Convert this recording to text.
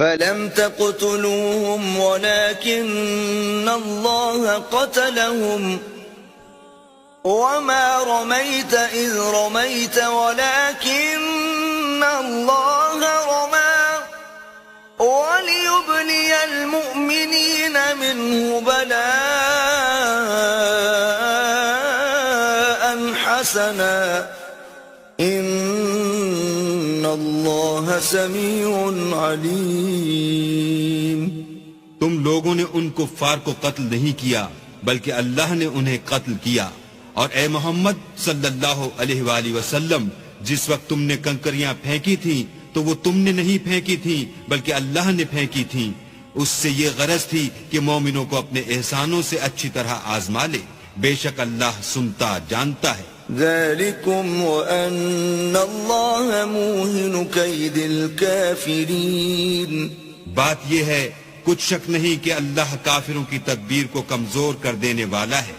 Film تقتلوهم ولكن الله قتلهم وما رميت إذ رميت ولكن الله رمى وليبلي المؤمنين منه بلاء حسنا ان اللہ سمیع علیم۔ تم لوگوں نے ان کفار کو قتل نہیں کیا بلکہ اللہ نے انہیں قتل کیا، اور اے محمد صلی اللہ علیہ وآلہ وسلم جس وقت تم نے کنکریاں پھینکی تھیں تو وہ تم نے نہیں پھینکی تھیں بلکہ اللہ نے پھینکی تھیں، اس سے یہ غرض تھی کہ مومنوں کو اپنے احسانوں سے اچھی طرح آزما لے، بے شک اللہ سنتا جانتا ہے۔ ذالکم وان اللہ موہن کید الکافرین، بات یہ ہے کچھ شک نہیں کہ اللہ کافروں کی تدبیر کو کمزور کر دینے والا ہے۔